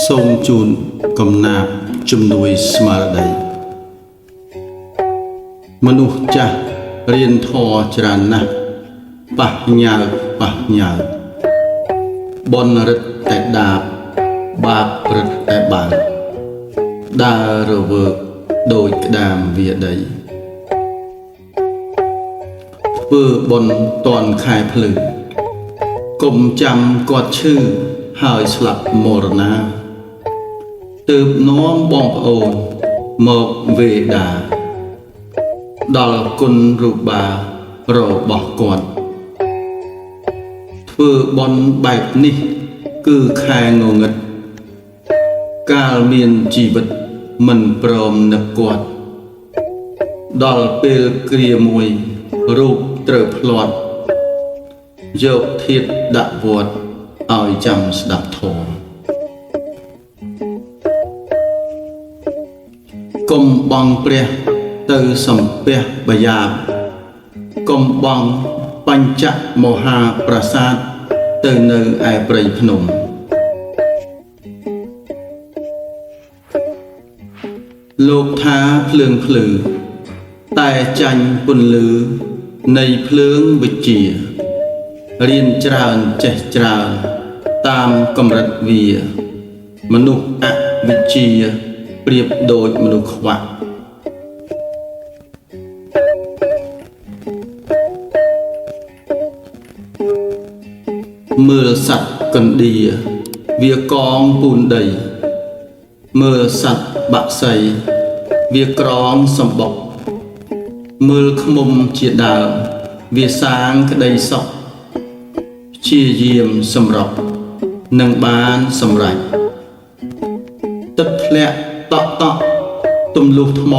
សូមជូនកំណាព្យជំនួយស្មារតីមនុស្សចាស់រៀនធម៌ច្រើនណាស់ប៉ះញើបនរិទ្ធតែដាបបាបរិទ្ធតែបាបដើររវើកដោយក្តាមវាដីធ្វើបនតនខែភ្លឺកុំចាំគាត់ឈឺហើយស្លាប់មរណាទើបនាំបងប្អូនមកវេដាដល់គុណរូបារបស់គាត់ធ្វើបន់បែបនេះគឺខែងងឹតកាលមានជីវិតមិនព្រមនឹកគាត់ដល់ពេលគ្រាមួយរូបត្រូវផ្លាត់យកធាតុដាក់វត្តឲ្យចាំស្ដាប់ធម៌កុំបងព្រះទៅសំពះបយាបកុំបងបញ្ចមហាប្រាសាទទៅនៅឯព្រៃភ្នំលោកថាភ្លើងភ្លឺតែចាញ់ពន្លឺនៃភ្លើងវិជ្ជារៀនច្រើនចេះច្រើនតាមកម្រិតវាមនុស្សអវិជ្ជាប្រៀបដូចមនុស្សខ្វាក់មើលសត្វកណ្ដៀវាកងពូនដីមើលសត្វបក្សីវាក្រងសម្បុកមើលឃ្មុំជាដើមវាសាងក្តីសុខព្យាយាមសម្រប់នឹងបានសម្រេចទឹកធ្លាក់តក់ទំលុះថ្ម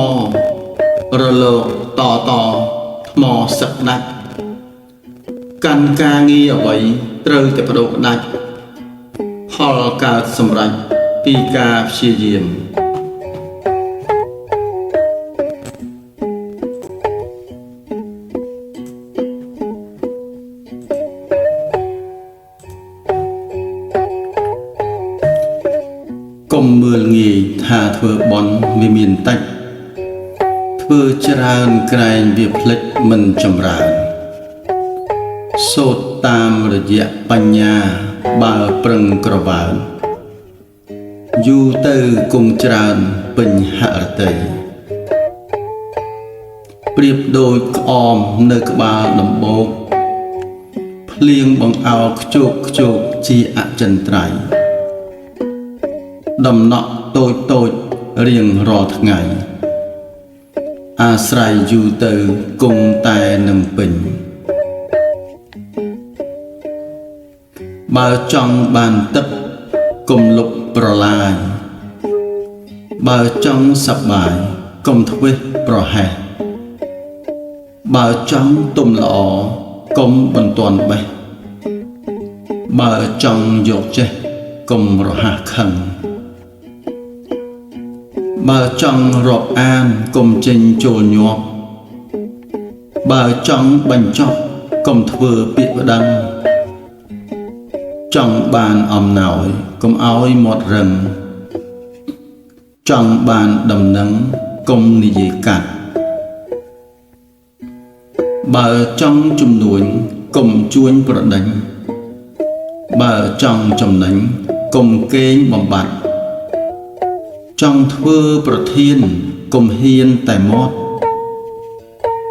រលោកតថ្មសឹកដាច់កាន់ការងារអ្វីត្រូវតែបដូរផ្ដាច់ផលកើតសម្រេចពីការព្យាយាមកុំមើលងាយថាធ្វើបន់វាមានតិចធ្វើច្រើនក្រែងវាភ្លេចមិនចម្រើនសូត្រតាមរយៈបញ្ញាបើប្រឹងក្រវើនយូរទៅគង់ច្រើនពេញហឫទ័យប្រៀបដូចក្អមនៅក្បាលដំបូកភ្លៀងបង្អោលខ្ជោកជាអចិន្ត្រៃយ៍ដំណក់តូចរៀងរាល់ថ្ងៃអាស្រ័យយូរទៅគង់តែនឹងពេញបើចង់បានទឹកកុំលុបប្រឡាយបើចង់សប្បាយកុំធ្វេសប្រហែសបើចង់ទុំល្អកុំបន្ទាន់បេះបើចង់យកចេះកុំរហ័សខឹងបើចង់រាប់អានកុំចេញចូលញាប់បើចង់បញ្ចប់កុំធ្វើពាក្យប្តឹងចង់បានអំណោយកុំឲ្យមាត់រឹងចង់បានដំណឹងកុំនិយាយកាត់បើចង់ជំនួញកុំជួញប្រដេញបើចង់ចំណេញកុំកេងបំបត្តិចង់ធ្វើប្រធានកុំហ៊ានតែមាត់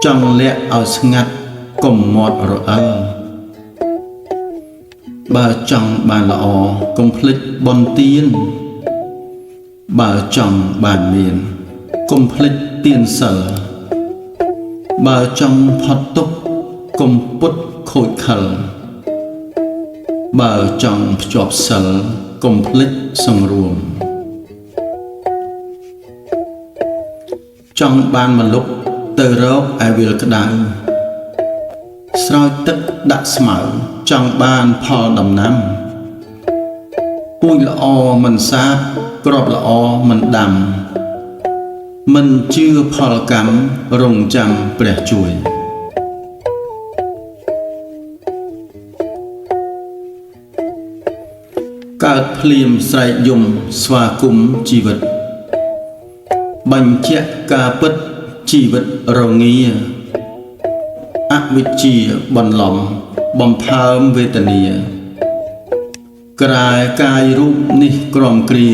ចង់លាក់ឲ្យស្ងាត់កុំមាត់រអិលបើចង់បានល្អកុំភ្លេចបុណ្យទានបើចង់បានមានកុំភ្លេចទានសិលបើចង់ផុតទុក្ខកុំពុតខូចខលបើចង់ភ្ជាប់សិលកុំភ្លេចសង្រួមចង់បានមលុបទៅរកឯវាលក្តៅស្រោចទឹកដាក់ស្មៅចង់បានផលដំណាំពូជល្អមិនសាបគ្រាប់ល្អមិនដាំមិនជឿផលកម្មរងចាំព្រះជួយក កើតភ្លាមស្រែកយំស្វាគមន៍ជីវិតបញ្ជាក់ការពិតជីវិតរងាអវិជ្ជាបន្លំបំផើមវេទនាក្រែកាយរូបនេះក្រំគ្រា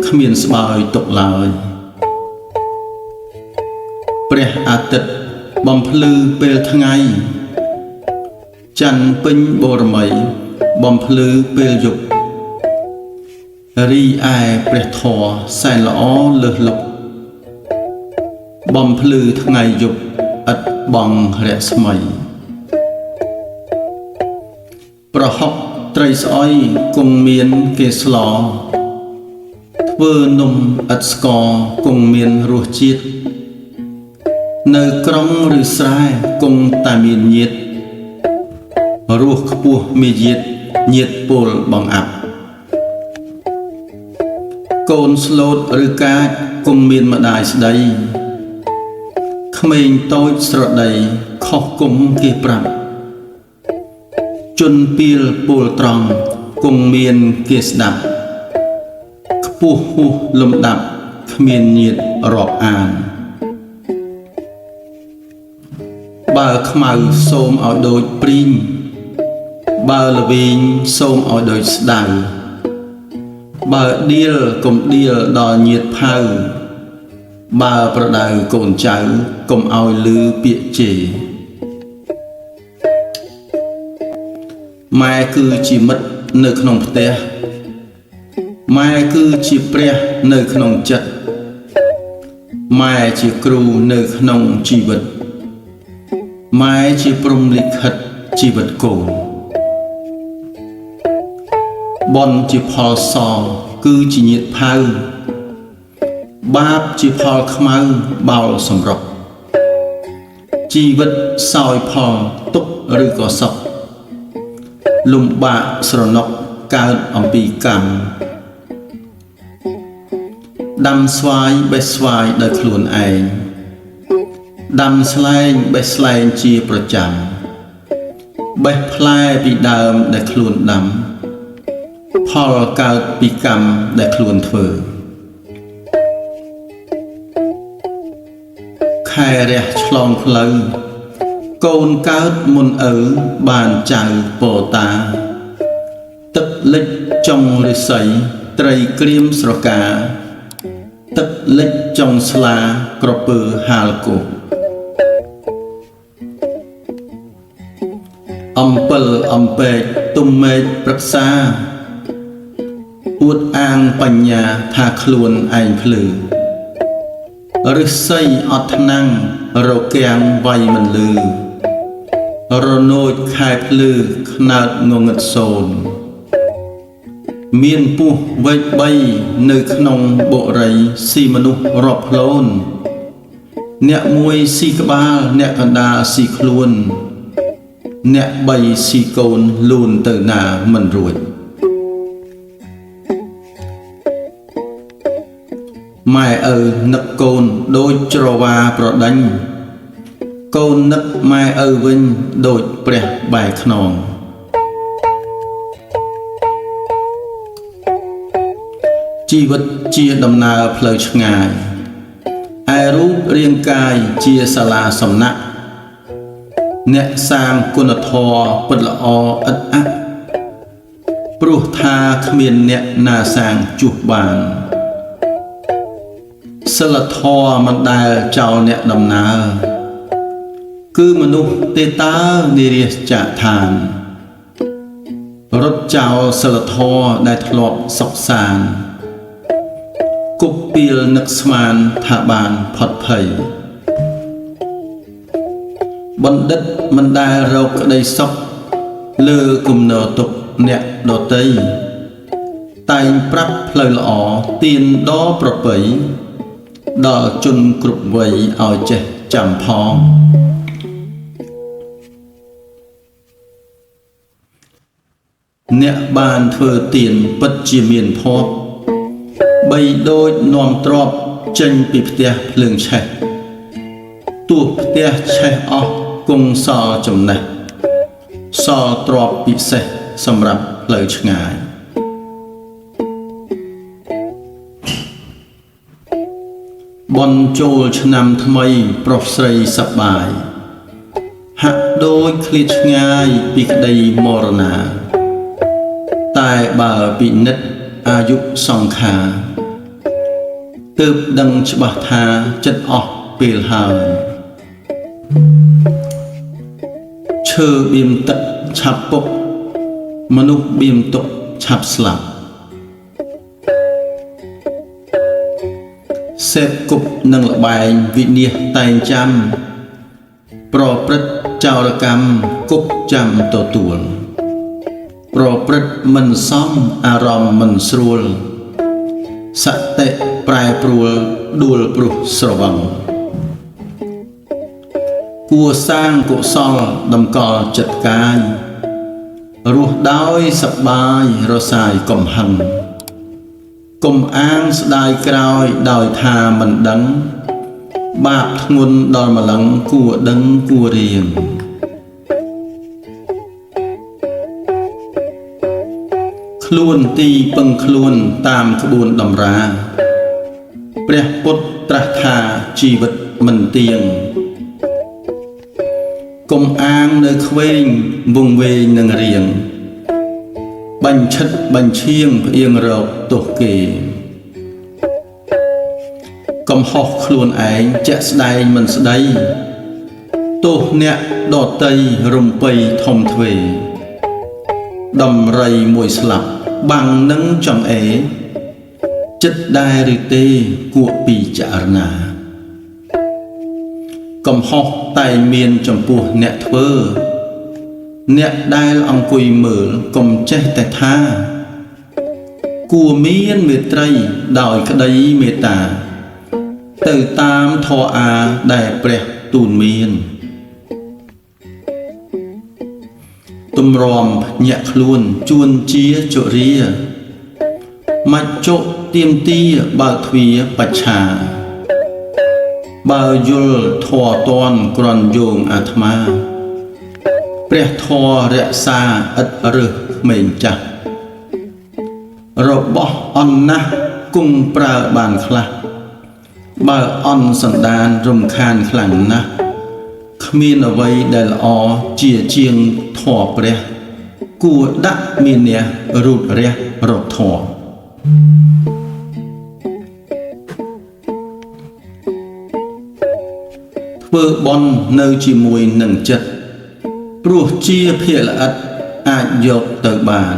គ្មានស្បើយទុកឡើយព្រះអាទិត្យបំភ្លឺពេលថ្ងៃច័ន្ទពេញបូរមីបំភ្លឺពេលយប់រីឯព្រះធម៌សែនល្អលើសលប់បំភ្លឺថ្ងៃយប់ឥតបង់រស្មីប្រហុកត្រីស្អុយគង់មានគេស្លធ្វើនំឥតស្ករគង់មានរសជាតិនៅក្រុងឬស្រែគង់តែមានញាតិរស់ខ្ពស់មាយាទញាតិពលបងអាប់កូនស្លូតឬកាចគង់មានម្ដាយស្ដីក្មេងតូចស្រដីខុសគង់គេប្រាប់ជនពីលពលត្រង់គង់មានគេស្ដាប់ខ្ពស់ហួសលំដាប់គ្មានញាតិរាប់អានបើខ្មៅសូមឲ្យដូចព្រីងបើល្វីងសូមឲ្យដូចស្ដៅបើដៀលកុំដៀលដល់ញាតិផៅបើប្រដៅកូនចៅកុំឲ្យឮពាក្យជេរម៉ែគឺជាមិត្តនៅក្នុងផ្ទះម៉ែគឺជាព្រះនៅក្នុងចិត្តម៉ែជាគ្រូនៅក្នុងជីវិតម៉ែជាព្រំលិខិតជីវិតកូនបុណ្យជាផលសគឺជាញាតិផៅបាបជាផលខ្មៅបោលសម្រុកជីវិតសោយផលទុក្ខឬក៏សុខលំបាកស្រណុកកើតអំពីកម្មដាំស្វាយបេះស្វាយដោយខ្លួនឯងដាំស្លែងបេះស្លែងជាប្រចាំបេះផ្លែពីដើមដែលខ្លួនដាំផលកើតពីកម្មដែលខ្លួនធ្វើខែរះឆ្លងផ្លូវកូនកើតមុនឪបានចៅពតាទឹកលិចចុងរិស័យត្រីក្រៀមស្រកាទឹកលិចចុងស្លាក្រពើហាលគោអំពិលអំពែកទុំមេឃប្រឹក្សាអួតអាងបញ្ញាថាខ្លួនឯងភ្លឺឫស្សីអត់ថ្នាំងរគាំងវាយមិនលឺរនោចខែភ្លឺខ្នើតងងឹតសូនមានពស់វែកបីនៅក្នុងបុរីស៊ីមនុស្សរាប់ផ្លូនអ្នកមួយស៊ីក្បាលអ្នកកណ្ដាលស៊ីខ្លួនអ្នកបីស៊ីកូនលូនទៅណាមិនរួចម៉ែឪនឹកកូនដូចច្រវាប្រដេញកូននឹកម៉ែឪវិញដូចព្រះបែរខ្នងជីវិតជាដំណើរផ្លូវឆ្ងាយឯរូបរាងកាយជាសាលាសំណាក់អ្នកសាងគុណធម៌ពិតល្អឥតអាក់ព្រោះថាគ្មានអ្នកណាសាងជួសបានសិលធម៌មិនដែលចោលអ្នកដំណើរគឺមនុស្សទេតានិរាសចាកឋានរត់ចោលសិលធម៌ដែលធ្លាប់សុខសាន្តគប់ពីលនឹកស្មានថាបានផុតភ័យបណ្ឌិតមិនដែលរកក្តីសុខលើគំនរទុកអ្នកដតីតែងប្រាប់ផ្លូវល្អទៀនដ៏ប្រពៃដល់ជនគ្រប់វ័យឲ្យចេះចាំផងអ្នកបានធ្វើទៀនពិតជាមានភ័ព្វបីដូចនាំទ្រពចេញពីផ្ទះភ្លើងឆេះទោះផ្ទះឆេះអស់គង់សល់ចំណេះ សល់ទ្រព្យពិសេសសម្រាប់ផ្លូវឆ្ងាយ បនចូលឆ្នាំថ្មីប្រុសស្រីសប្បាយហាក់ដូចឃ្លាតឆ្ងាយពីក្តីមរណាតែបើពិនិត្យអាយុសង្ខារទើបដឹងច្បាស់ថាចិត្តអស់ពេលហើយឈើបៀមទឹកឆាប់ពុកមនុស្សបៀមទុកឆាប់ស្លាប់សេពគប់នឹងលបែងវិនិច្ឆ័យតែងចាំប្រព្រឹត្តចោរកម្មគប់ចាំទទួលប្រព្រឹត្តមិនសមអារម្មណ៍មិនស្រួលសតិប្រែប្រួលដួលព្រោះស្រវឹងគួរសាងកុសលតម្កល់ចិត្តកាយរស់ដោយសប្បាយរសាយកំហឹងកុំអាងស្ដាយក្រោយដោយថាមិនដឹងបាបធ្ងន់ដល់ម្លឹងគួរដឹងគួររៀងខ្លួនទីពឹងខ្លួនតាមក្បួនតម្រាព្រះពុទ្ធត្រាស់ថាជីវិតមិនទៀងកុំអាងនៅខ្វែងវង្វេងនឹងរៀងបញ្ឆិតបញ្ឈៀងផ្អៀងរកទោសគេកំហុសខ្លួនឯងជាក់ស្ដែងមិនស្ដីទោសអ្នកដតីរំពៃធំទ្វេដំរីមួយស្លាប់បាំងនឹងចង្អេចិត្តដែរឬទេគួរពិចារណាកំហុសតែមានចំពោះអ្នកធ្វើអ្នកដែលអង្គុយមើលកុំចេះតែថាគួរមានមេត្រីដោយក្តីមេត្តាទៅតាមធម៌អាដែលព្រះទូលមានទំរាំញាក់ខ្លួនជួនជាជរាមច្ចុទៀមទាបើកទ្វារបច្ឆាបើយល់ធម៌តនក្រន់យោងអាត្មាព្រះធម៌រក្សាឥតរឹសក្មេងចាស់របស់អន់ណាស់គង់ប្រើបានខ្លះបើអន់សន្តានរំខានខ្លាំងណាស់គ្មានអ្វីដែលល្អជាជាងធម៌ព្រះគួរដាក់មានះរូតរះរកធម៌ធ្វើបន់នៅជាមួយនឹងចិត្តព្រោះជាភាកល្អិតអាចយកទៅបាន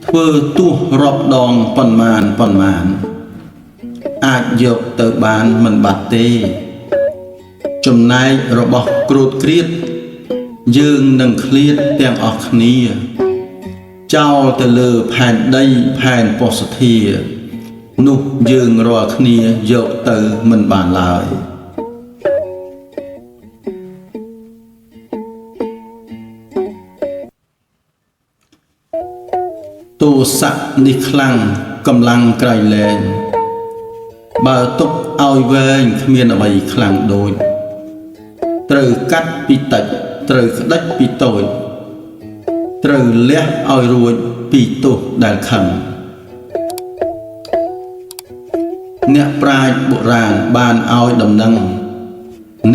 ធ្វើទោះរាប់ដងប៉ុន្មានអាចយកទៅបានមិនបាត់ទេចំណែករបស់ក្រូតគ្រៀតយើងនឹងឃ្លាតទាំងអស់គ្នាចោលទៅលើផែនដីផែនពោសធានោះយើងរាល់គ្នាយកទៅមិនបានឡើយទោសៈនេះខ្លាំងកម្លាំងក្រៃលែងបើទុកឲ្យវែងគ្មានអ្វីខ្លាំងដូចត្រូវកាត់ពីតិចត្រូវក្តិចពីតូចត្រូវលះឲ្យរួចពីទោសដែលខឹងអ្នកប្រាជ្ញបុរាណបានឲ្យដំណឹង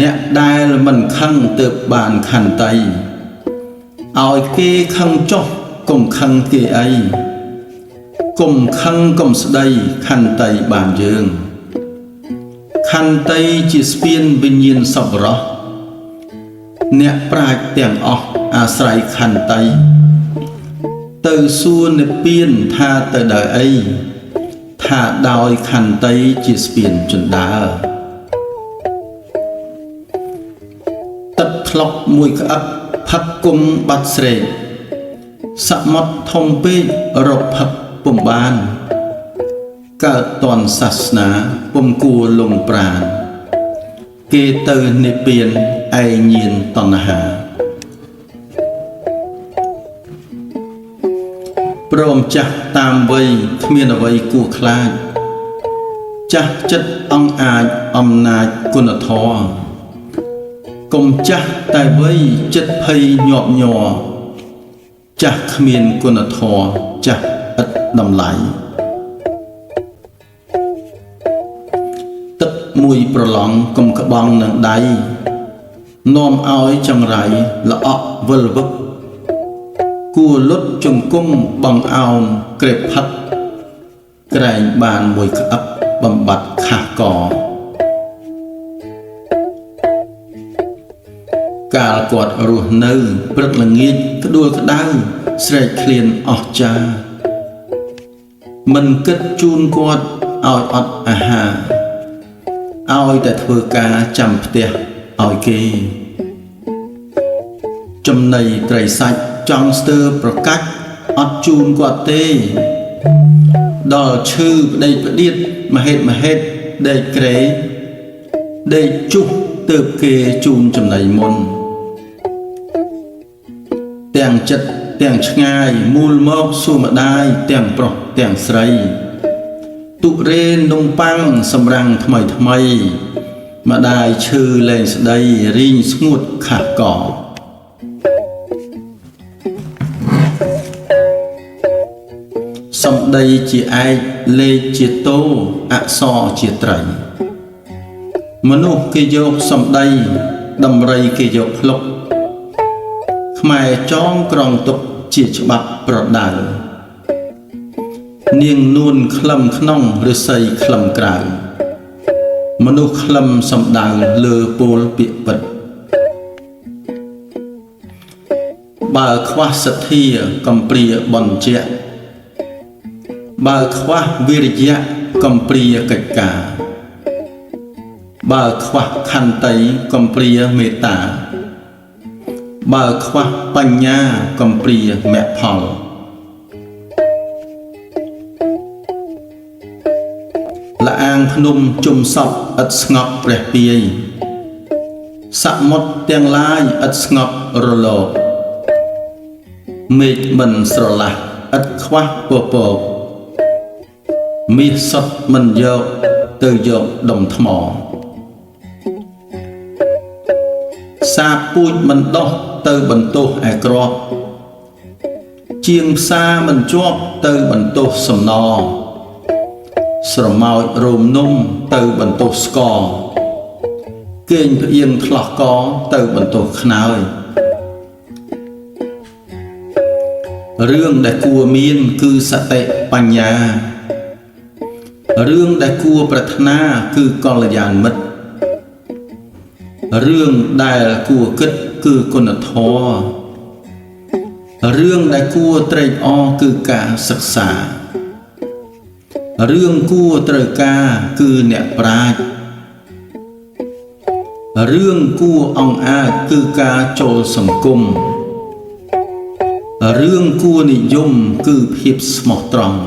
អ្នកដែលមិនខឹងទើបបានខន្តីឲ្យគេខឹងចុះកុំខឹងគេអីកុំខឹងកុំស្ដីខន្តីបានយើងខន្តីជាស្ពានវិញ្ញាណសប្បុរសអ្នកប្រាជ្ញទាំងអស់អាស្រ័យខន្តីទៅសួរនិព្វានថាទៅដោយអីថាដោយខន្តីជាស្ពានជណ្ដើរទឹកថ្លុកមួយក្អឹកផឹកគុំបាត់ស្រេកសមុទ្រធំពេករកផឹកពុំបានកើតតនសាសនាពុំគួរលងប្រាណគេទៅនិព្វានឯញៀនតណ្ហាព្រមចាស់តាមវ័យគ្មានអ្វីគួរខ្លាចចាស់ចិត្តអង្អាចអំណាចគុណធម៌កុំចាស់តែវ័យចិត្តភ័យញាប់ញ័រចាស់គ្មានគុណធម៌ចាស់ឥតតម្លៃទ ឡង់កុំក្បង់នឹងដៃនាំឲ្យចង្រៃល្អក់វិលវឹកគួរលុតជង្គង់បងអោនក្រេបផឹកក្រែងបានមួយក្អឹបបំបត្តិខាស់កកាលគាត់រស់នៅព្រឹកល្ងាចក្ដួលក្ដៅស្រែកឃ្លានអស់ចាមិនគិតជូនគាត់ឲ្យអត់អាហារឲ្យតែធ្វើការចាំផ្ទះឲ្យគេចំណីត្រីសាច់ចង់ស្ទើរប្រកាច់អត់ជូនគាត់ទេដល់ឈឺប្តីផ្ដៀតមហេតុដេកក្រេដេកជុះទើបគេជូនចំណីមុនទាំងចិត្តទាំងឆ្ងាយមូលមកសួរម្ដាយទាំងប្រុសទាំងស្រីទុរេនំប៉័ងសម្រាំងថ្មីម្ដាយឈឺលែងស្ដីរីងស្ងួតខាស់កសំដីជាឯកលេខជាតោអក្សរជាត្រីមនុស្សគេយកសំដីដំរីគេយកភ្លុកខ្មែរចងក្រងទុកជាច្បាប់ប្រដៅនាងនួនក្លឹមក្នុងឫស្សីក្លឹមក្រៅមនុស្សក្លឹមសំដៅលើពោលពាក្យពិតបើខ្វះសទ្ធាកំព្រាបញ្ជាក់បើខ្វះវិរិយៈកំព្រាកិច្ចការបើខ្វះខន្តីកំព្រាមេត្តាបើខ្វះបញ្ញាកំព្រាមគ្គផលលអាងភ្នំជុំសពឥតស្ងប់ព្រះពាយសមុទ្រទាំងឡាយឥតស្ងប់រលកមេឃមិនស្រឡះឥតខ្វះពពកមាសសុទ្ធមិនយកទៅយកដុំថ្មសាពពូជមិនដោះទៅបន្ទោសឯក្របជាងផ្សារមិនជាប់ទៅបន្ទោសសំណស្រមោចរោមនំទៅបន្ទោសស្ករគេងផ្អៀងថ្លោះកទៅបន្ទោសខ្នើយរឿងដែលគួរមានគឺសតិបញ្ញារឿងដែលគួរប្រាថ្នាគឺកល្យានមិត្តរឿងដែលគួរគិតគឺគុណធម៌រឿងដែលគួរត្រេកអរគឺការសិក្សារឿងគួរត្រូវការគឺអ្នកប្រាជ្ញរឿងគួរអង្អាចគឺការចូលសង្គមរឿងគួរនិយមគឺភាពស្មោះត្រង់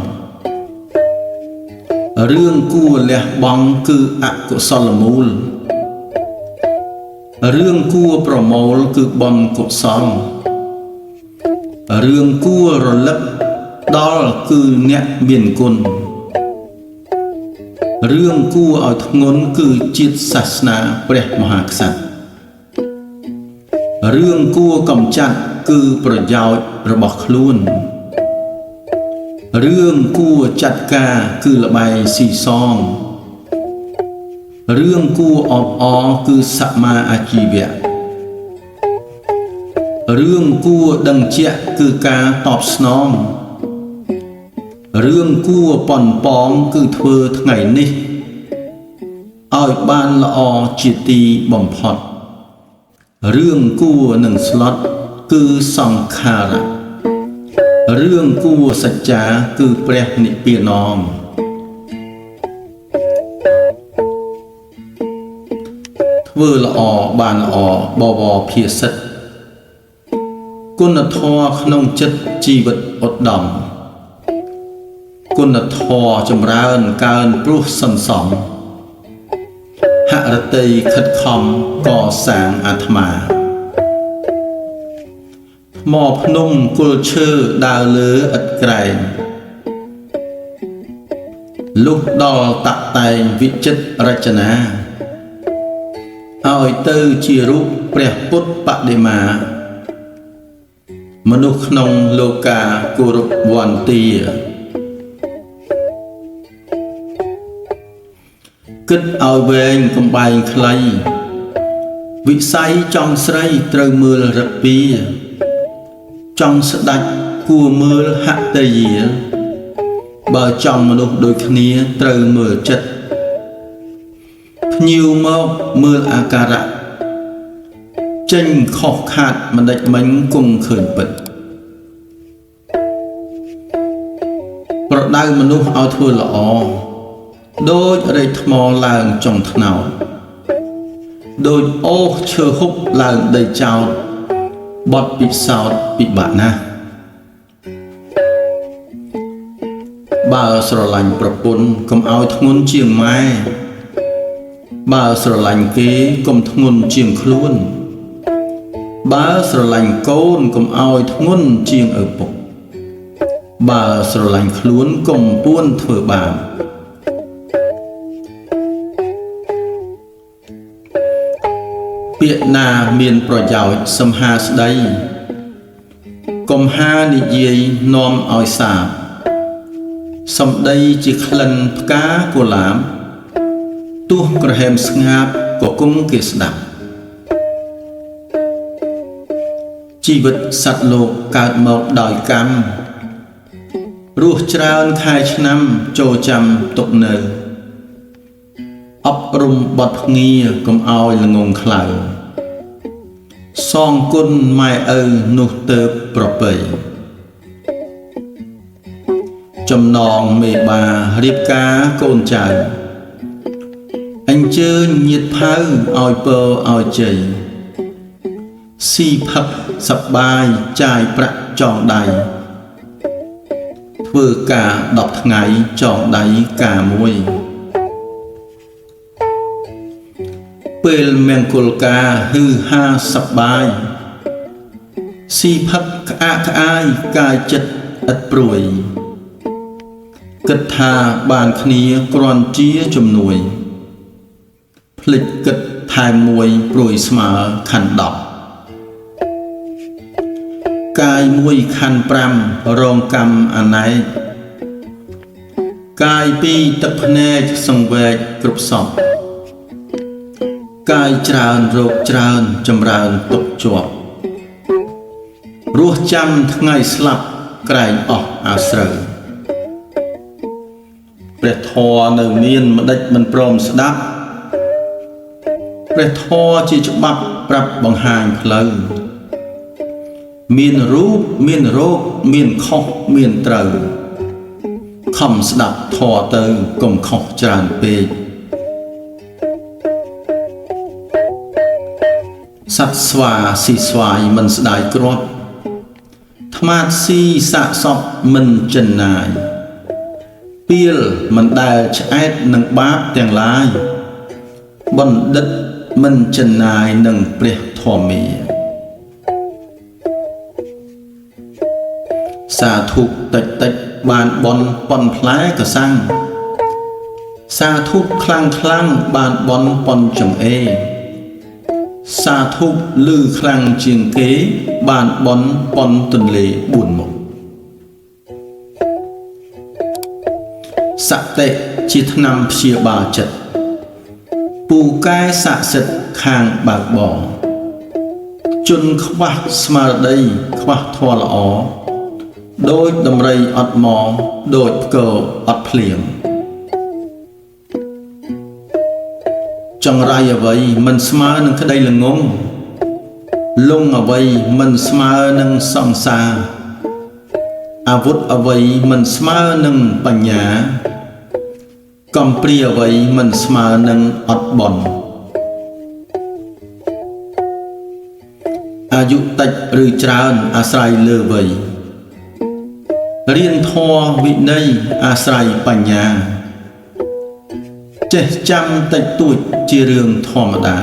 រឿងគួរលះបង់គឺអកុសលមូលរឿងគួរប្រមូលគឺបុណ្យកុសលរឿងគួររលឹកដល់គឺអ្នកមានគុណរឿងគួរឲ្យធ្ងន់គឺជាតិសាសនាព្រះមហាក្សត្ររឿងគួរកំចាត់គឺប្រយោជន៍របស់ខ្លួនរឿងគួរចាត់ការគឺល្បែងស៊ីសងរឿងគួរអបអរគឺសមាអាជីវៈរឿងគួរដឹងជាក់គឺការតបស្នងរឿងគួរប៉ុនប៉ងគឺធ្វើថ្ងៃនេះឲ្យបានល្អជាទីបំផុតរឿងគួរនឹងស្លុតគឺសង្ខារៈរឿងគួរសច្ចាគឺព្រះនិព្វានំធ្វើល្អបានល្អបវរភាសិតគុណធម៌ក្នុងចិត្តជីវិតឧត្តមគុណធម៌ចម្រើនកើនព្រោះសន្សំហរតីខិតខំកសាងអាត្មាថ្មភ្នំគល់ឈើដើរលើឥតក្រែងលុះដល់តាក់តែងវិចិត្ររចនាឲ្យទៅជារូបព្រះពុទ្ធបដិមាមនុស្សក្នុងលោកាគោរពវន្ទា គិតឲ្យវែងកំបែងខ្លីវិស័យចង់ស្រីត្រូវមើលរឹកពីចង់ស្ដាច់គួរមើលហត្តយាបើចង់មនុស្សដូចគ្នាត្រូវមើលចិត្តភ្ញៀវមកមើលអាការៈចេញខុសខាត់មិនដេចមិញគង់ឃើញពិតប្រដៅមនុស្សឲ្យធ្វើល្អដូចរែកថ្មឡើងចុងថ្នោតដូចអូសឈើហុបឡើងដីចោតបត់ពិសោធន៍ពិបាកណាស់បើស្រឡាញ់ប្រពន្ធកុំឲ្យធ្ងន់ជាងម៉ែបើស្រឡាញ់គេកុំធ្ងន់ជាងខ្លួនបើស្រឡាញ់កូនកុំឲ្យធ្ងន់ជាងឪពុកបើស្រឡាញ់ខ្លួនកុំពួនធ្វើបាបពាក្យណាមានប្រយោជន៍សំហាស្ដីកុំហានិយាយនាំឲ្យសាបសំដីជាក្លិនផ្កាកុលាបទោះក្រហមស្ងាត់ក៏គង់គេស្ដាប់ជីវិតសត្វលោកកើតមកដោយកម្មរស់ច្រើនខែឆ្នាំចូលចាំទុកនៅអប់រំបត់ភ្ងាកុំឲ្យល្ងងខ្លៅសងគុណម៉ែឪនោះទៅប្រពៃចំណងមេបារៀបការកូនចៅអញ្ជើញញាតិផៅឲ្យពរឲ្យជ័យស៊ីផឹកសប្បាយចាយប្រាក់ចងដៃធ្វើការ10ថ្ងៃចងដៃការមួយពេលមង្គលការហឺហាសប្បាយស៊ីផឹកក្អាកក្អាយកាយចិត្តឥតព្រួយគិតថាបានគ្នាគ្រាន់ជាជំនួយភ្លេចគិតថែមមួយព្រួយស្មើខណ្ឌ10កាយមួយខណ្ឌ5រងកម្មអណែកកាយពីរទឹកភ្នែកសង្វេគគ្រប់សពកាយច្រើនរោគច្រើនចម្រើនទុកជាប់រស់ចាំថ្ងៃស្លាប់ក្រែងអស់អាស្រូវព្រះធម៌នៅមានម្ដេចមិនព្រមស្ដាប់ព្រះធម៌ជាច្បាប់ប្រាប់បង្ហាញផ្លូវមានរូបមានរោគមានខុសមានត្រូវខំស្ដាប់ធម៌ទៅកុំខុសច្រើនពេកសត្វស្វាស៊ីស្វាយមិនស្ដាយគ្រាប់ថ្មាតស៊ីសាកសពមិនចិនណាយពីលមិនដែលឆ្អែតនឹងបាបទាំងឡាយបណ្ឌិតមិនចិនណាយនឹងព្រះធម្មាសាធុតិចតិចបានបនប៉ុនផ្លែកសាំងសាធុខ្លាំងខ្លាំងបានបនប៉ុនចង្អេសាធុលឺខ្លាំងជាងគេបានបនប៉ុនទន្លេ4មុខសតិជាថ្នាំព្យាបាលចិត្តពូកែស័ក្តិសិទ្ធខាងបើកបងជនខ្វះស្មារតីខ្វះធម៌ល្អដូចដំរីអត់មកដូចផ្គរអត់ភ្លៀងចង្រៃអ្វីមិនស្មើនឹងក្តីល្ងងលងអ្វីមិនស្មើនឹងសង្សារអាវុធអ្វីមិនស្មើនឹងបញ្ញាកំព្រាអ្វីមិនស្មើនឹងអត់បន់អាយុតិចឬច្រើនអាស្រ័យលើវ័យរៀនធម៌វិន័យអាស្រ័យបញ្ញាចេះចាំតិចតួចជារឿងធម្មតា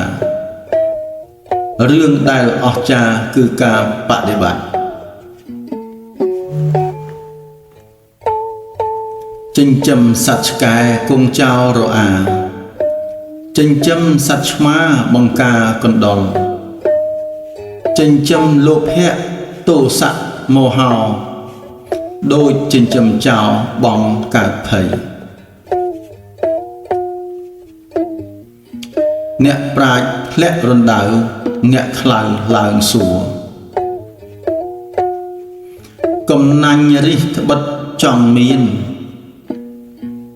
រឿងដែលអស្ចារ្យគឺការបដិបត្តិចិញ្ចឹមសត្វឆ្កែគង់ចោលរអាចិញ្ចឹមសត្វឆ្មាបង្ការកណ្ដុរចិញ្ចឹមលោភៈទោសៈមោហោដូចចិញ្ចឹមចោលបងកើតភ័យ អ្នកប្រាជ្ញធ្លាក់រណ្ដៅអ្នកខ្លៅឡើងសួរកំណាញ់រិះត្បិតចង់មាន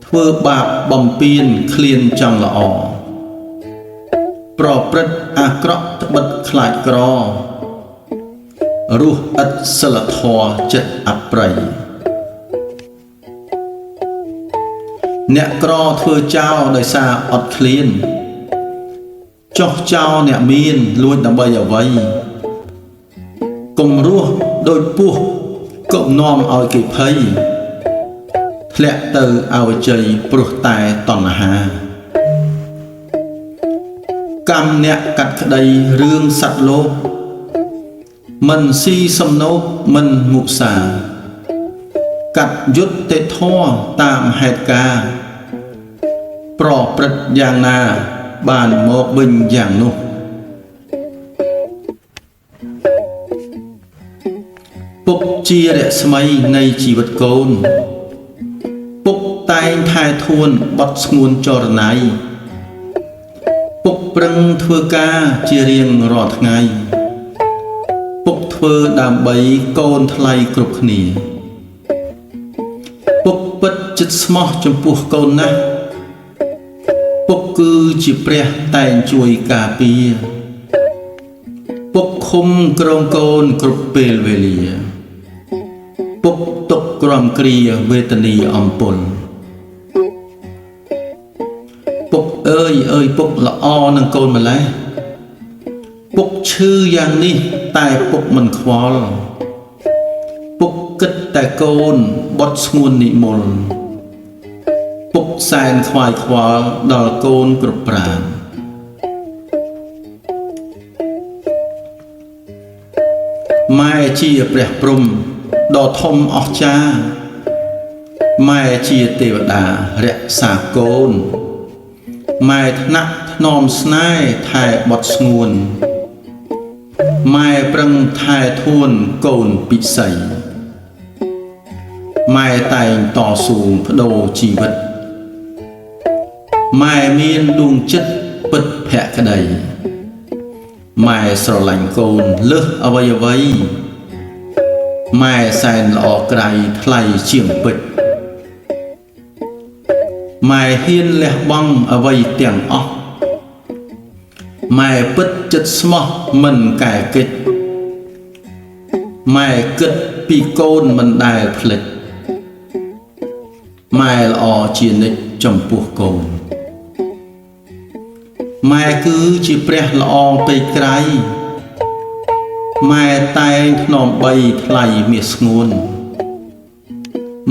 ធ្វើបាបបំពេញឃ្លានចង់ល្អប្រព្រឹត្តអាក្រក់ត្បិតខ្លាចក្ររស់ឥតសិលធម៌ចិត្តអប្រៃអ្នកក្រធ្វើចោលដោយសារអត់ឃ្លានចោះចោលអ្នកមានលួចដើម្បីអ្វីកុំរស់ដូចពស់កុំនាំឲ្យគេភ័យធ្លាក់ទៅអវជ័យព្រោះតែតណ្ហាកម្មអ្នកកាត់ក្តីរឿងសត្វលោកមិនស៊ីសំណោកមិនមុសាកាត់យុត្តិធម៌តាមហេតុការណ៍ប្រព្រឹត្តយ៉ាងណាបានមកវិញយ៉ាងនោះពុកជារស្មីនៃជីវិតកូនពុកតែងថែធួនបត់ស្ងួនចរណៃពុកប្រឹងធ្វើការជារៀងរាល់ថ្ងៃពុកធ្វើដើម្បីកូនថ្លៃគ្រប់គ្នាពុកពិតចិត្តស្មោះចំពោះកូនណាស់ពុកគឺជាព្រះតែងជួយការពារពុកឃុំក្រងកូនគ្រប់ពេលវេលាពុកទុកក្រំគ្រាវេទនីអំពុលពុកអើយពុកល្អនឹងកូនម្លេះពុកឈឺយ៉ាងនេះតែពុកមិនខ្វល់ពុកគិតតែកូនបត់ស្ងួននិមលពុកសែនខ្វាយខ្វល់ដល់កូនគ្រប់ប្រាណម៉ែជាព្រះព្រំដ៏ធំអស្ចារ្យម៉ែជាទេវតារក្សាកូនម៉ែថ្នាក់ថ្នមស្នេហ៍ថែបត់ស្ងួនម៉ែប្រឹងថែធួនកូនពិសីម៉ែតែងតស៊ូបដូរជីវិតម៉ែមានដួងចិត្តពិតភក្តីម៉ែស្រឡាញ់កូនលើសអ្វីម៉ែសែនល្អក្រៃថ្លៃជាងពេជ្រម៉ែហ៊ានលះបង់អ្វីទាំងអស់ម៉ែពិតចិត្តស្មោះមិនកែកិច្ចម៉ែគិតពីកូនមិនដែលភ្លេចម៉ែល្អជានិច្ចចំពោះកូនម៉ែគឺជាព្រះល្អពេកក្រៃម៉ែតែងថ្នមបីថ្លៃមាសស្ងួន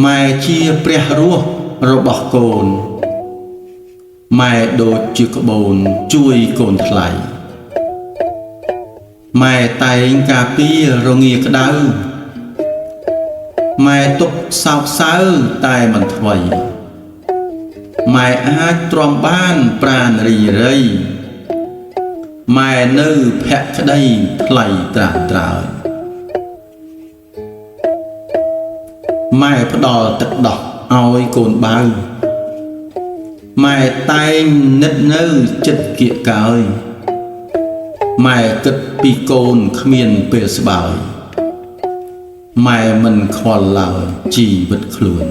ម៉ែជាព្រះរស់របស់កូនម៉ែដូចជាក្បូនជួយកូនថ្លៃម៉ែតែងការពាររងាក្តៅម៉ែទុកសោកសៅតែមិនថ្វីម៉ែអាចទ្រាំបានប្រាណរីរៃម៉ែនៅភក្តីថ្លៃត្រាស់ត្រើយម៉ែផ្ដល់ទឹកដោះឲ្យកូនបៅម៉ែតែងនិតនៅចិត្តគៀកកើយម៉ែគិតពីកូនគ្មានពេលស្បើយម៉ែមិនខ្វល់ឡើយជីវិតខ្លួន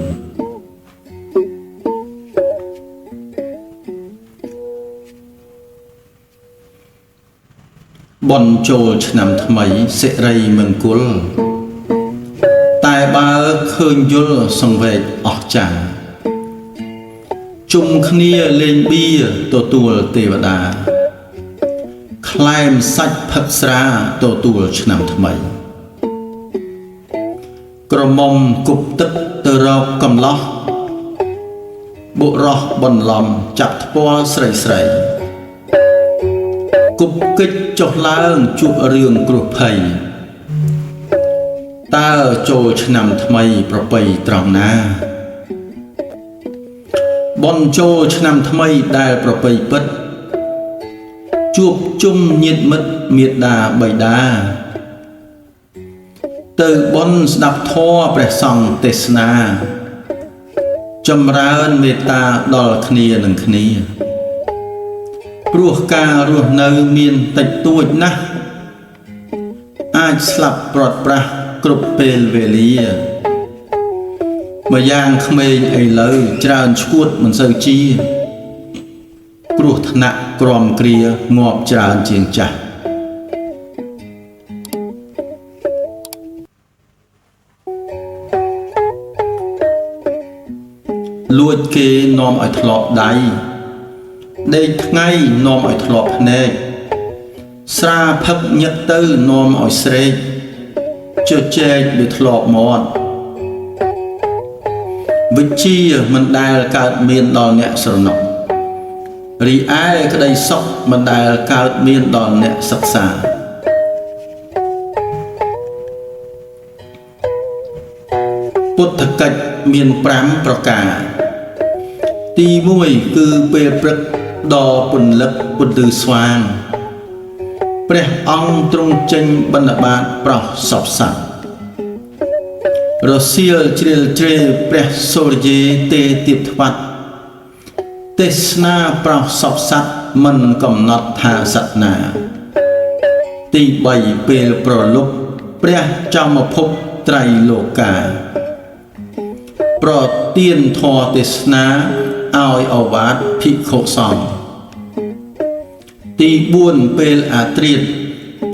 បន់ចូលឆ្នាំថ្មីសិរីមង្គលតែបើឃើញយល់សង្វេគអស្ចារ្យជុំគ្នាលេងបៀទទួលទេវតាខ្លែមសាច់ផឹកស្រាទទួលឆ្នាំថ្មីក្រមុំគប់ទឹកទៅរកកំឡោះបុរសបន្លំចាប់ថ្ពាល់ស្រីស្រីគប់កិច្ចចុះឡើងជួបរឿងគ្រោះភ័យតើចូលឆ្នាំថ្មីប្រពៃត្រង់ណាបន់ចូលឆ្នាំថ្មីដែលប្រពៃពិតជួបជុំញាតិមិត្តមេដាបៃតាទៅបន់ស្ដាប់ធម៌ព្រះសង្ឃទេសនាចម្រើនមេត្តាដល់គ្នានឹងគ្នា ព្រោះការរស់នៅមានតិចតួចណាស់អាចស្លាប់ព្រាត់ប្រាសគ្រប់ពេលវេលាម្យ៉ាងក្មេងឥឡូវច្រើនឈួតមិនសូវជាគ្រោះថ្នាក់ក្រំគ្រាងាប់ច្រើនជាងចាស់លួចគេនាំឲ្យធ្លាប់ដៃដេកថ្ងៃនាំឲ្យធ្លាប់ភ្នែកស្រាផឹកញឹកទៅនាំឲ្យស្រេកជជែកវាធ្លាប់មាត់វិជ្ជាមិនដែលកើតមានដល់អ្នកស្រណុករីឯក្តីសុខមិនដែលកើតមានដល់អ្នកសិក្សាពុទ្ធកិច្ចមាន5ប្រការទី1គឺពេលព្រឹកដ៏ពន្លឹកពន្លឺស្វាងព្រះអង្គទ្រង់ចេញបណ្ឌបាតប្រោសសពសត្វរសៀលជ្រៀលជ្រែព្រះសូរយេទេទៀបថ្វាត់ទេសនាប្រោសសពសត្វមិនកំណត់ថាសត្វណាទី3ពេលប្រលប់ព្រះចោមភពត្រៃលោកាប្រទានធម៌ទេសនាឲ្យអវាទភិក្ខុសង្ឃទី4ពេលអាត្រិត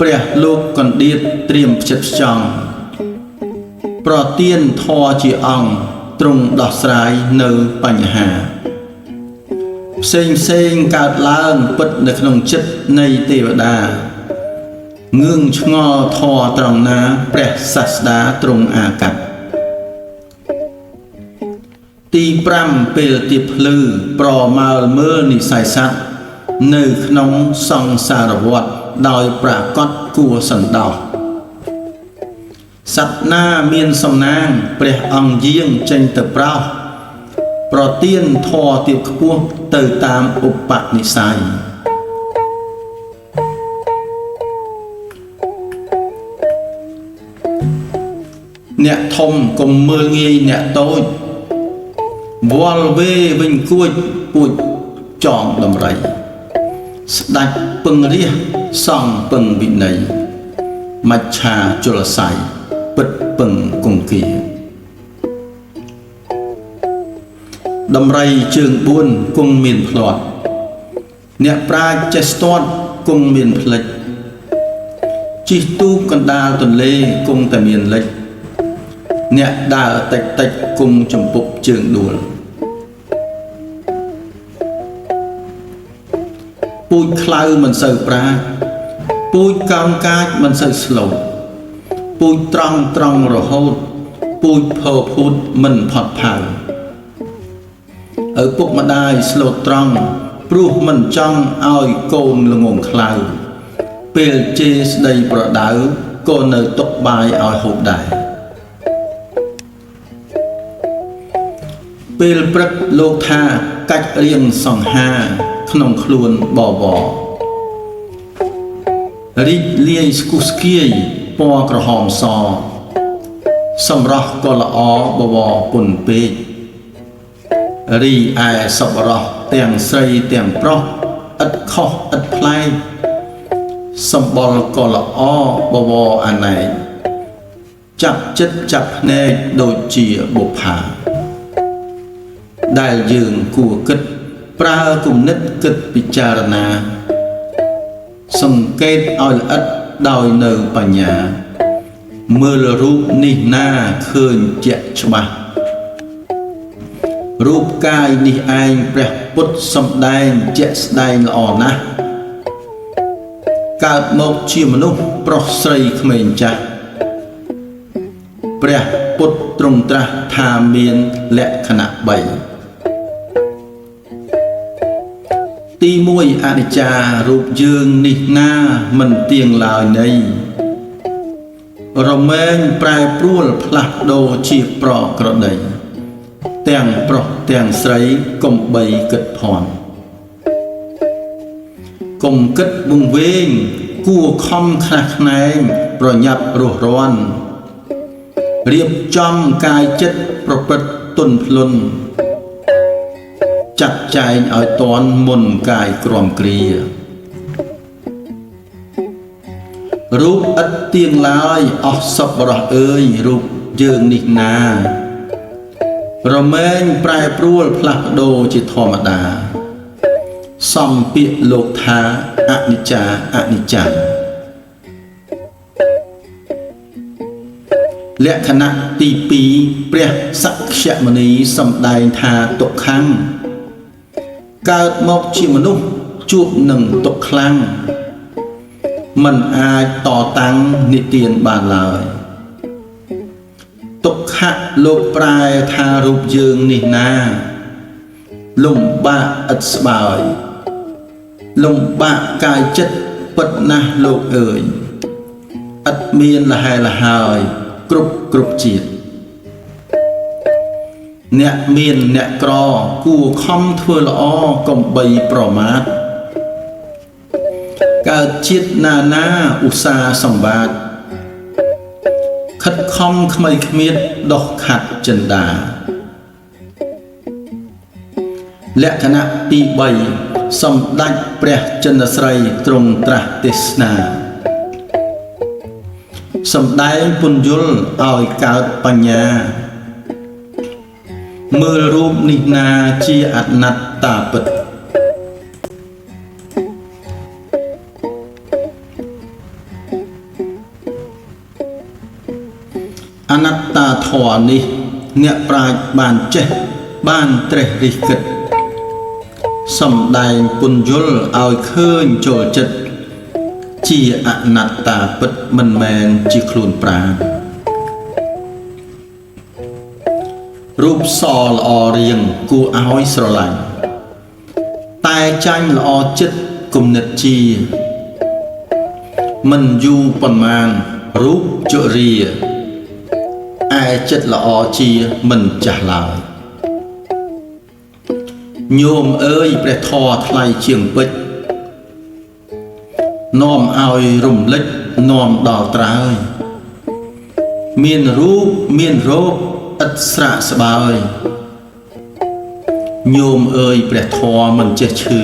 ព្រះលោកកណ្ដៀតត្រៀមផ្ចិតផ្ចង់ប្រទានធម៌ជាអង្គទ្រង់ដោះស្រាយនៅបញ្ហាផ្សេងកើតឡើងពិតនៅក្នុងចិត្តនៃទេវតាងឿងឆ្ងល់ធម៌ត្រង់ណាព្រះសាស្តាទ្រង់អាកាត់ទី5ពេលទៀបភ្លឺប្រមើលមើលនិស្ស័យសត្វនៅក្នុងសង្សារវដ្តដោយប្រកបគួរសន្តោសសត្វណាមានសំណាងព្រះអង្គយាងចេញទៅប្រោសប្រទានធម៌ទៀបខ្ពស់ទៅតាមឧបនិស្ស័យអ្នកធំកុំមើលងាយអ្នកតូចវល់វេវិញគួចពួចចងដំរីស្ដេចពឹងរាជសង្ឃពឹងវិន័យមច្ឆាជលស័យពិតពឹងគង្គាដំរីជើង4គង់មានផ្លាត់អ្នកប្រាជ្ញចេះស្ទាត់គង់មានផ្លិចជិះទូកកណ្ដាលទន្លេគង់តែមានលិចអ្នកដើរតិចគង់ចំពុកជើងដួលពូជខ្លៅមិនសូវប្រាជ្ញពូជកោងកាចមិនសូវស្លូតពូជត្រង់រហូតពូជភើភូតមិនផុតផៅឪពុកម្ដាយស្លូតត្រង់ព្រោះមិនចង់ឲ្យកូនល្ងងខ្លៅពេលជេរស្ដីប្រដៅក៏នៅទុកបាយឲ្យហូបដែរពេលព្រឹកលោកថាកាច់រៀងសង្ហាក្នុងខ្លួនបបរីកលាយស្គុះស្គាយពណ៌ក្រហមសសម្រស់ក៏ល្អបបពុនពេករីឯសប្បុរសទាំងស្រីទាំងប្រុសឥតខុសឥតប្លែកសម្បុរក៏ល្អបបអាណែកចាប់ចិត្តចាប់ភ្នែកដូចជាបុប្ផាដែលយើងគួរគិតប្រើគំនិតគិតពិចារណាសង្កេតឲ្យល្អិតដោយនៅបញ្ញាមើលរូបនេះណាឃើញជាក់ច្បាស់រូបកាយនេះឯងព្រះពុទ្ធសម្ដែងជាក់ស្ដែងល្អណាស់កើតមកជាមនុស្សប្រុសស្រីក្មេងចាស់ព្រះពុទ្ធទ្រង់ត្រាស់ថាមានលក្ខណៈ3ទី1អនិច្ចារូបយើងនេះណាមិនទៀងឡើយណីរមែងប្រែប្រួលផ្លាស់ប្ដូរជាប្រក្រតីទាំងប្រុសទាំងស្រីកុំបីគិតភ័ន្តកុំគិតវង្វេងគួរខំខ្នះខ្នែងប្រញាប់រស់រាន់រៀបចំកាយចិត្តប្រព្រឹត្តទន់ភ្លន់ ចាត់ចែងឲ្យតន់មុនកាយក្រំគ្រារូបឥតទៀងឡើយអស់សប្បុរសអើយរូបយើងនេះណារមែងប្រែប្រួលផ្លាស់ប្ដូរជាធម្មតាសំពាក្យលោកថាអនិច្ចាអនិច្ចំលក្ខណៈទី2ព្រះសក្យមុនីសម្ដែងថាទុក្ខំកើតមកជាមនុស្សជួបនឹងទុក្ខខ្លាំងមិនអាចតតាំងនិទានបានឡើយទុក្ខៈលោកប្រែថារូបយើងនេះណាលំបាកឥតស្បើយលំបាកកាយចិត្តពិតណាស់លោកអើយឥតមានលហែលហើយគ្រប់ជាតិអ្នកមានអ្នកក្រគួរខំធ្វើល្អកុំបីប្រមាទកើតជាតិណាឧស្សាហ៍សម្បត្តិខិតខំខ្មៃខ្មៀតដោះខាត់ចិន្តាលក្ខណៈទី3សម្ដេចព្រះចិនស្រីទ្រង់ត្រាស់ទេសនាសម្ដែងពន្យល់ឲ្យកើតបញ្ញាមើលរូបនេះណាជាអនត្តាពិតអនត្តាធម៌នេះអ្នកប្រាជ្ញបានចេះបានត្រេះរិះគិតសម្ដែងពន្យល់ឲ្យឃើញចូលចិត្តជាអនត្តាពិតមិនមែនជាខ្លួនប្រាជ្ញរូបសល្អរៀងគួរឲ្យស្រឡាញ់តែចាញ់ល្អចិត្តគំនិតជាមិនយូរប៉ុន្មានរូបជរាឯចិត្តល្អជាមិនចាស់ឡើយញោមអើយព្រះធម៌ថ្លៃជាងពេជ្រនាំឲ្យរំលេចនាំដល់ត្រើយមានរូបមានរោគឥតស្រាកស្បើយញោមអើយព្រះធម៌មិនចេះឈឺ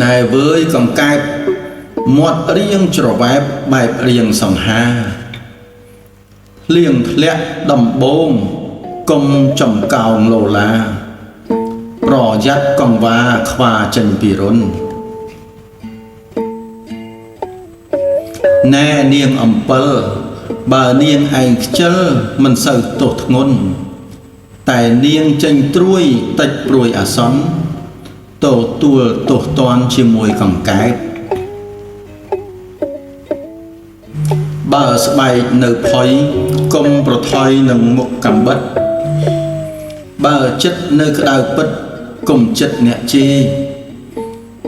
ណែវើយកង្កែបមាត់រៀងច្រវ៉ែបបែបរៀងសង្ហាលៀងធ្លាក់ដំបងកុំចំកោងលោឡាប្រយ័ត្នកង្វាខ្វាចេញពីរុនណែនាងអំពិលបើនាងឯងខ្ជិលមិនសូវទោសធ្ងន់តែនាងចេញត្រួយតិចព្រួយអាសន្នទទួលទោសទណ្ឌជាមួយកង្កែបបើស្បែកនៅផុយកុំប្រថុយនឹងមុខកំបិតបើចិត្តនៅក្តៅពិតកុំចិត្តអ្នកជេរ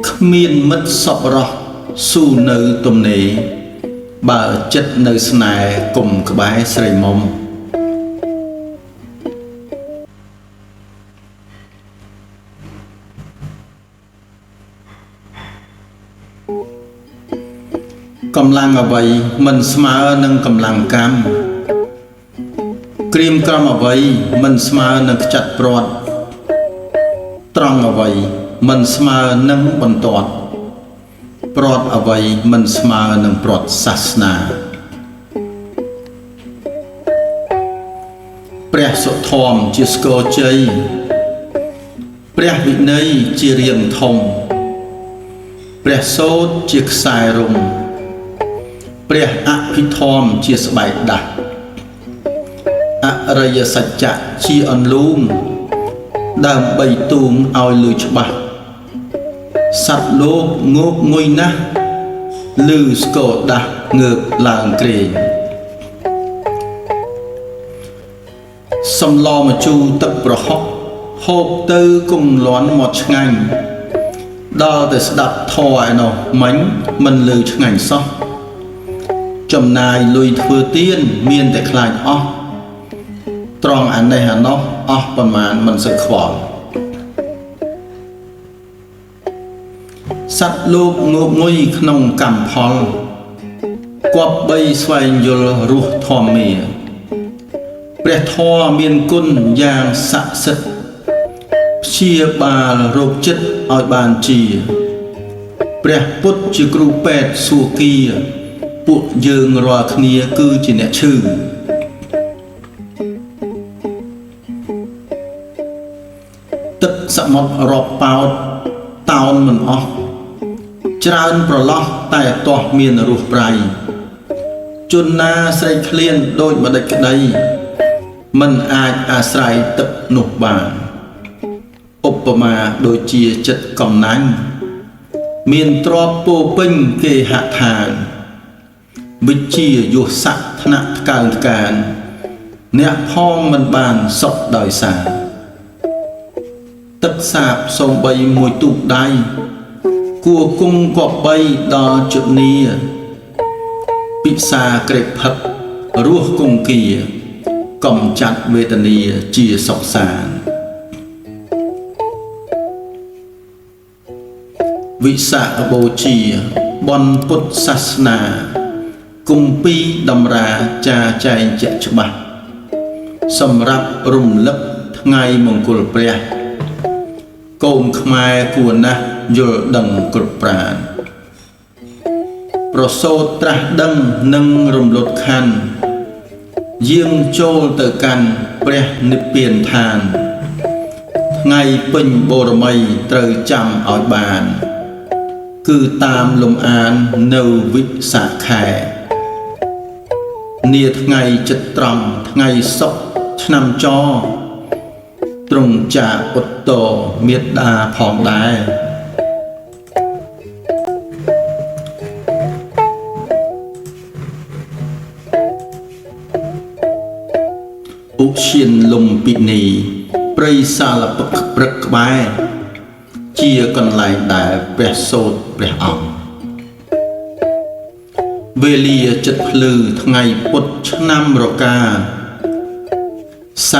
គ្មានមិត្តសប្បុរសស៊ូនៅទំនេរបើចិត្តនៅស្នេហ៍កុំក្បែរស្រីមុំកម្លាំងអ្វីមិនស្មើនឹងកម្លាំងកម្មក្រៀមក្រំអ្វីមិនស្មើនឹងខ្ចាត់ព្រាត់ត្រង់អ្វីមិនស្មើនឹងបន្ទាត់ព្រាត់អ្វីមិនស្មើនឹងព្រាត់សាសនាព្រះសុធម្មជាស្គរជ័យព្រះវិន័យជារៀងធំព្រះសូត្រជាខ្សែរំព្រះអភិធម្មជាស្បែកដាស់អរិយសច្ចៈជាអន្លូងដើម្បីទូងឲ្យលឺច្បាស់សត្វលោកងោកងុយណាស់លឺស្គរដាស់ងើបឡើងក្រែងសំឡម្ជូរទឹកប្រហុកហូបទៅគង់លាន់មកឆ្ងាញ់ដល់តែស្ដាប់ធម៌ឯនោះមិញមិនលឺឆ្ងាញ់សោះចំណាយលុយធ្វើទៀនមានតែខ្លាចអស់ត្រង់អានេះអានោះអស់ប្រមាណមិនសូវខ្វល់សត្វលោកងោកងុយក្នុងកម្មផលគប្បីស្វែងយល់រស់ធម្មាព ព្រះធម៌មានគុណយ៉ាងស័ក្តិសិទ្ធិព្យាបាលរោគចិត្តឲ្យបានជាព្រះពុទ្ធជាគ្រូពេទ្យសួគាពួកយើងរាល់គ្នាគឺជាអ្នកឈឺទឹកសមុទ្ររាប់ប៉ោតតោនមិនអស់ច្រើនប្រឡោះតែទាស់មានរសប្រៃជនណាស្រេកឃ្លានដូចម្ដេចក្តីមិនអាចអាស្រ័យទឹកនោះបានឧបមាដូចជាចិត្តកំណាញ់មានទ្រព្យពោពេញគេហដ្ឋានវិជ្ជាយុស័កថ្នាក់ថ្កើងថ្កានអ្នកផងមិនបានសុខដោយសារទឹកសាបសំបីមួយទូកដៃគួគង់គប្បីដល់ជុនីពិសាក្រេកផឹករស់គង្គាកំចាត់វេទនាជាសុខសានវិសាខបូជាបុណ្យពុទ្ធសាសនាគម្ពីរតម្រាចាចែងជាក់ច្បាស់សម្រាប់រំលឹកថ្ងៃមង្គលព្រះកូនខ្មែរគួរណាស់យល់ដឹងគ្រប់ប្រាណប្រសូតត្រាស់ដឹងនិងរំលត់ខណ្ឌយាងចូលទៅកាន់ព្រះនិព្វានឋានថ្ងៃពេញបូរមីត្រូវចាំឲ្យបានគឺតាមលំអាននៅវិសាខែនាថ្ងៃចិត្តត្រង់ថ្ងៃសុក្រឆ្នាំចទ្រង់ចាឧត្តរមេត្តាផងដែរឧឈានលំពិនីព្រៃសាលពឹកព្រឹកក្បែរជាកន្លែងដែលព្រះសូត្រព្រះអង្គវេលាចិត្តភ្លឺថ្ងៃពុទ្ធឆ្នាំរកា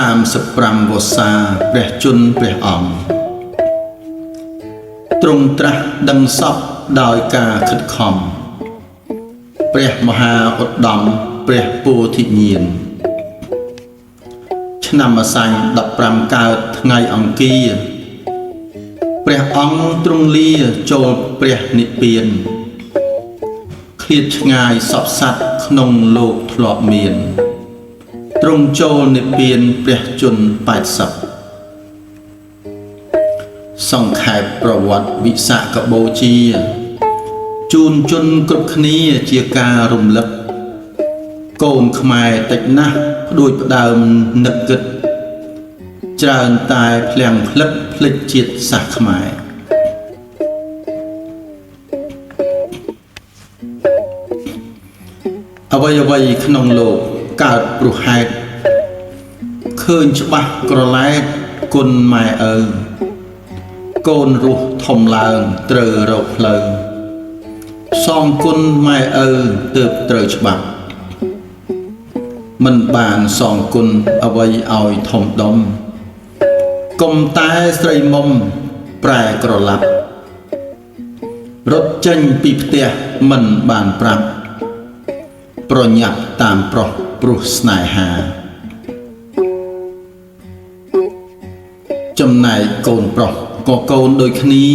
35វស្សាព្រះជន្មព្រះអង្គទ្រង់ត្រាស់ដឹងសពដោយការខិតខំព្រះមហាឧត្តមព្រះពោធិញ្ញាណឆ្នាំម្សាញ់15កើតថ្ងៃអង្គារព្រះអង្គទ្រង់លាចូលព្រះនិព្វានឃ្លាតឆ្ងាយសពសត្វក្នុងលោកធ្លាប់មានទ្រង់ចូលនិព្វានព្រះជន្ម80សង្ខេបប្រវត្តិវិសាខបូជាជូនជនគ្រប់គ្នាជាការរំលឹកកូនខ្មែរតិចណាស់ផ្ដួចផ្ដើមនឹកគិតច្រើនតែភ្លាំងភ្លឹកភ្លេចជាតិសាសន៍ខ្មែរអ្វីក្នុងលោកកើតព្រោះហេតុឃើញច្បាស់ក្រឡែតគុណម៉ែឪកូនរស់ធំឡើងត្រូវរកផ្លូវសងគុណម៉ែឪទើបត្រូវច្បាប់មិនបានសងគុណអ្វីឲ្យធំដុំកុំតែស្រីមុំប្រែក្រឡាប់រត់ចេញពីផ្ទះមិនបានប្រាប់ប្រញាប់តាមប្រុសព្រោះស្នេហាចំណែកកូនប្រុសក៏កូនដូចគ្នា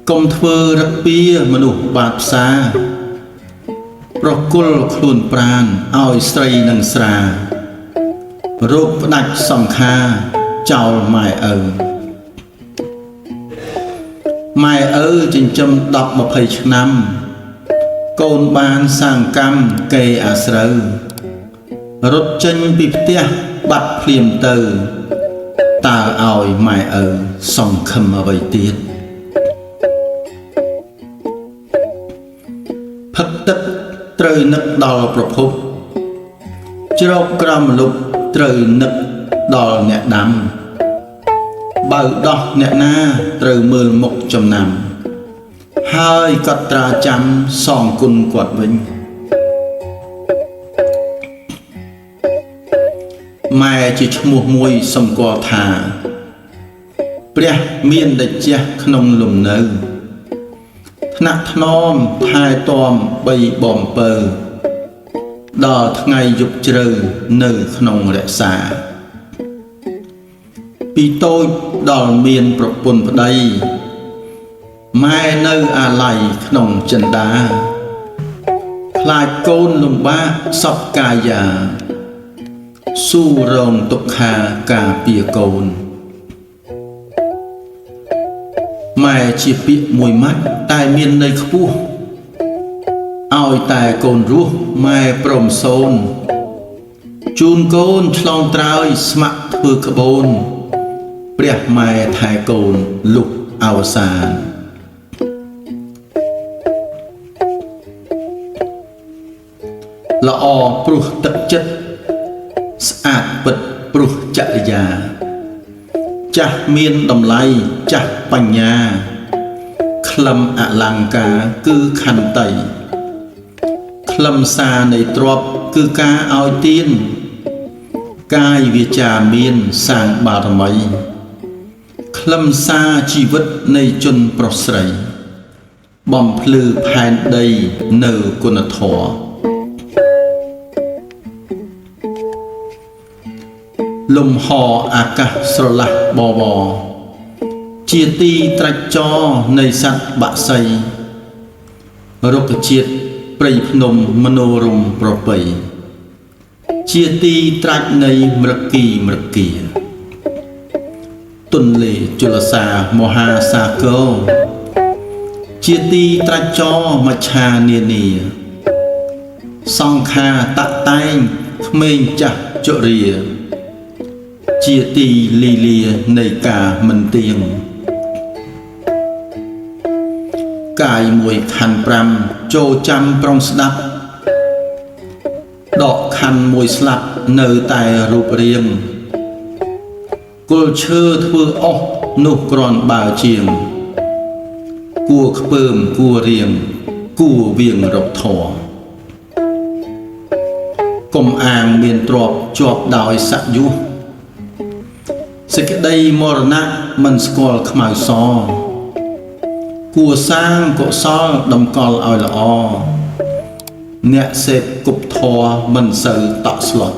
កុំធ្វើរឹកពីមនុស្សបាតផ្សាប្រគល់ខ្លួនប្រាណឲ្យស្រីនឹងស្រារោគផ្ដាច់សង្ខារចោលម៉ែឪម៉ែឪចិញ្ចឹម10-20ឆ្នាំកូនបានសាងកម្មគេអាស្រូវរត់ចេញពីផ្ទះបាត់ភ្លាមទៅតើឲ្យម៉ែឪសង្ឃឹមអ្វីទៀតផឹកទឹកត្រូវនឹកដល់ប្រភពជ្រកក្រោមលុបត្រូវនឹកដល់អ្នកដាំបើដោះអ្នកណាត្រូវមើលមុខចំណាំហើយកត់ត្រាចាំសងគុណគាត់វិញម៉ែជាឈ្មោះមួយសម្គាល់ថាព្រះមានតេជះក្នុងលំនៅថ្នាក់ថ្នមថែទាំបីបំពើ ដល់ថ្ងៃយប់ជ្រៅនៅក្នុងរក្សាពីតូចដល់មានប្រពន្ធប្តីម៉ែនៅអាល័យក្នុងចិន្តាខ្លាចកូនលំបាកសពកាយាស៊ូរងទុក្ខាការពារកូនម៉ែជាពាក្យមួយម៉ាត់តែមានន័យខ្ពស់ឲ្យតែកូនរស់ម៉ែព្រមសូនជូនកូនឆ្លងត្រើយស្ម័គ្រធ្វើក្បូនព្រះម៉ែថែកូនលុះអវសានល្អព្រោះទឹកចិត្តស្អាតពិតព្រោះចរិយាចាស់មានតម្លៃចាស់បញ្ញាខ្លឹមអលង្ការគឺខន្តីខ្លឹមសារនៃទ្រព្យគឺការឲ្យទានកាយវាចាមានសាងបារមីខ្លឹមសារជីវិតនៃជនប្រុសស្រីបំភ្លឺផែនដីនៅគុណធម៌លំហអាកាសស្រឡះបវរជាទីត្រាច់ចរនៃសត្វបក្សីរុក្ខជាតិព្រៃភ្នំមនោរម្យប្រពៃជាទីត្រាច់នៃមរគីមរគាទន្លេជលសាមហាសាគរជាទីត្រាច់ចរមច្ឆានានាសង្ខាតតែងក្មេងចាស់ជរាជាទីលីលានៃការមិនទៀងកាយមួយខណ្ឌ5ចូលចាំប្រុងស្ដាប់ដកខណ្ឌមួយស្លាប់នៅតែរូបរាងគល់ឈើធ្វើអស់នោះគ្រាន់បើជាងគួរខ្ពើមគួររៀងគួរវៀងរកធរកុំអាងមានទ្រព្យជាប់ដោយសយុះសេចក្តីមរណៈមិនស្គាល់ខ្មៅសគួរសាងកុសលតម្កល់ឲ្យល្អអ្នកសេពគប់ធរមិនសូវតក់ស្លុត